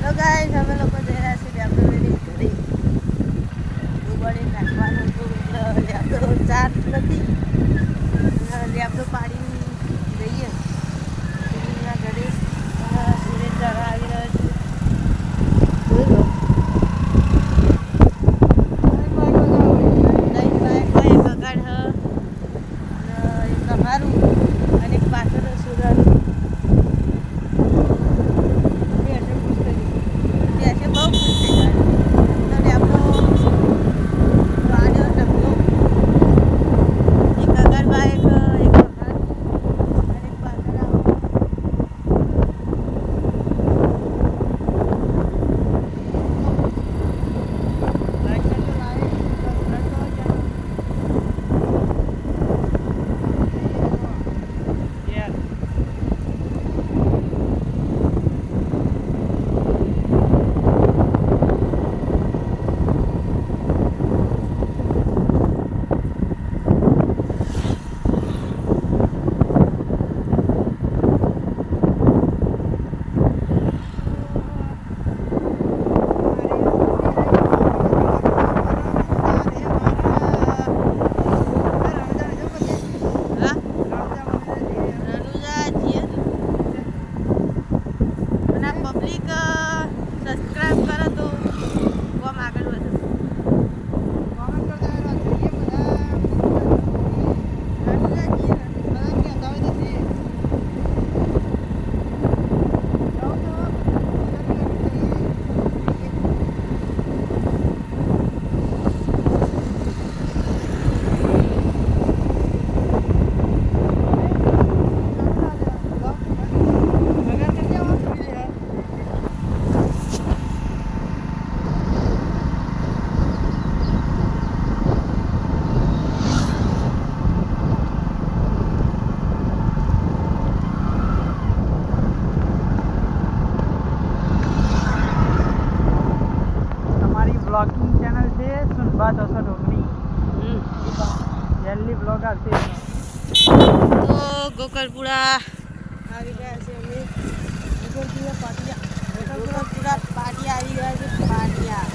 તો ગાઈસ અમે લોકો જઈ રહ્યા છીએ લેબોરેટરી ઘરે ઉબાડી નાખવાનું હતું એટલે લેબડો ચાર્જ નથી લેબડો પાડીને જઈએ સુરેશના ઘરે સુરેશ જરા આવી રહ્યો છે જોઈ લો ब्लॉगिंग चैनल से सुनबा 219 जल्दी ब्लॉग આવશે તો ગોકળપુરા આવી ગયા છે અમે ગોકળપુરા પાટિયા આવી ગયા છે પાટિયા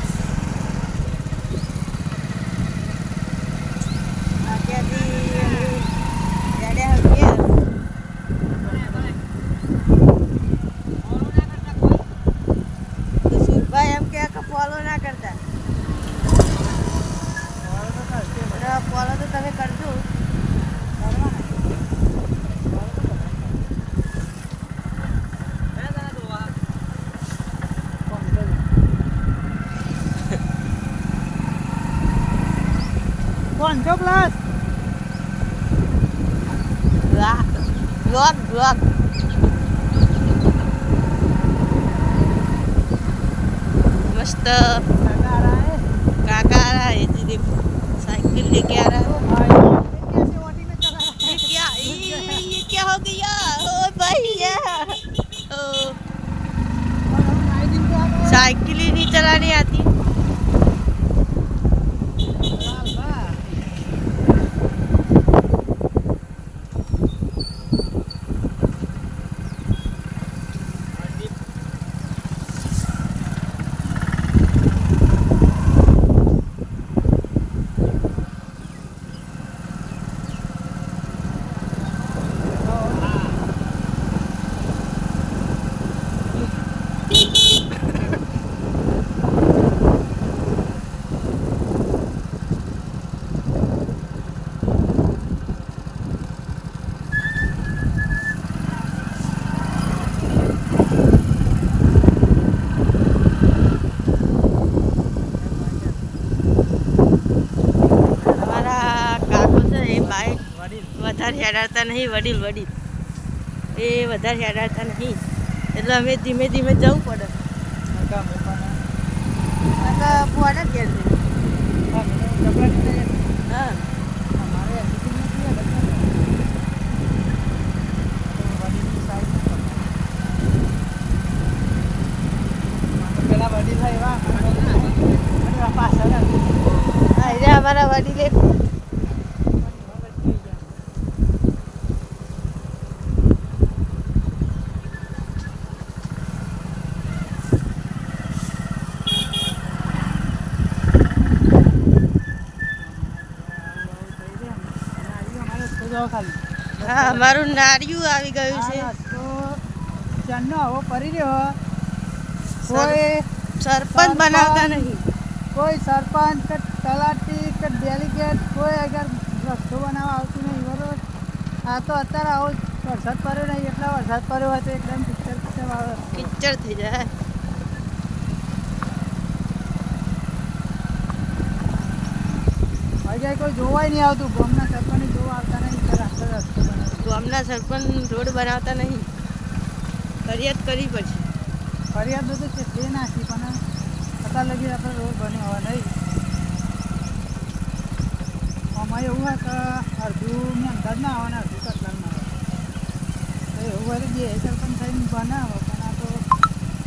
ભાઈ એમ કે ફોલો ના કરતા ફોલો તો તમે કરજો પાંચસો પ્લસ બ્લોગ मस्त काका आ रहा है दीदी साइकिल लेके आ रहा है ये क्या हो गया ओ भैया ओ साइकिल ही नहीं चलानी आती વધારે હેડાડતા નહીં વડીલ એ વધારે હેડાડતા નહીં એટલે અમે ધીમે ધીમે જવું પડે ફોન જ ઘેર હા પેલા વડીલ એવા અમારા વડીલે જો ખાલી હા અમારું નારિયું આવી ગયું છે. આ નાસ્તો ચાનો આવો પડી રહ્યો. કોઈ સરપંચ બનાવતા નહીં. કોઈ સરપંચ કે તલાટી કે ડેલિગેટ કોઈ અગર રસ્તો બનાવવા આવતું નહીં બરોબર. આ તો અત્યારે આવો વરસાદ પડ્યો નહીં એટલા વરસાદ પડ્યો હોય તો એકદમ પિક્ચર આવે કિચડ થઈ જાય. હજી કોઈ જોવાય નહીં આવતું. ગામના સરપંચ જોવા આવતા નહીં તો રસ્તો બનાવે. ગામના સરપંચ રોડ બનાવતા નહીં. ફરિયાદ કરવી પડશે. ફરિયાદ તો છે તે નાખી પણ અત્યાર લગી આપણે રોડ બન્યો હોય નહીં. આમાં એવું હોય કે અડધું મહેનત ના આવે ને અડધું કટલામાં આવે. તો એવું હોય તો બે સરપંચ થઈને બનાવો પણ આ તો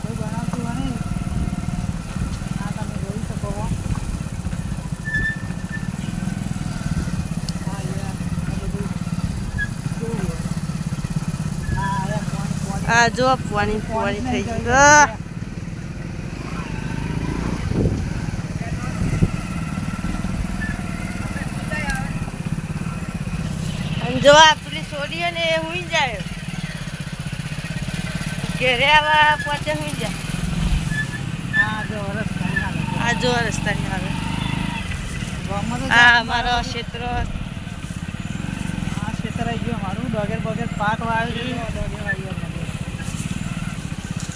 કોઈ બનાવતું હોય નહીં. આ તમે જોઈ શકો છો. હા યાર આ બધું કેવું હોય. હા યાર પાણી આ જો પાણી પાણી થઈ નહીં ગયું. અને જો આપણી છોડીઓ ને એ હુઈ જાય. ઘેરે આવા પોતે હુઈ જાય. હા જો રસ્તા ના આવે. આ જો રસ્તાની આવે. ગામમાં તો આ અમારો ક્ષેત્ર. આ ખેતર આવી ગયું અમારું. ડોગેર બોગેર પાક વાવ્યો છે. ડોગેર આવી ગયા.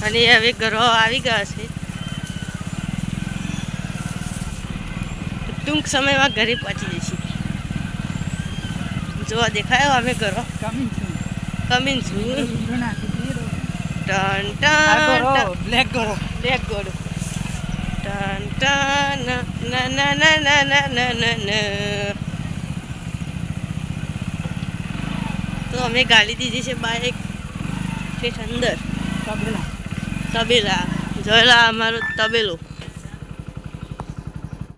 અને હવે ઘરો આવી ગયા છે. ટૂંક સમયમાં ઘરે પહોંચી જઈશું. જોવા દેખાયો અમે ઘરો કમિંગ છું. કમીન છું. ઊંધું નાખી દીધું. ટન આ ટન કરો, બ્લેક કરો. બ્લેક ગોળો. ટન ટન ના ના ના ના ના ના ના ના. તો અમે ગાલી દીધી છે બાઇક ઠેઠ અંદર. તબેલા. તબેલા જોયેલા અમારો તબેલો.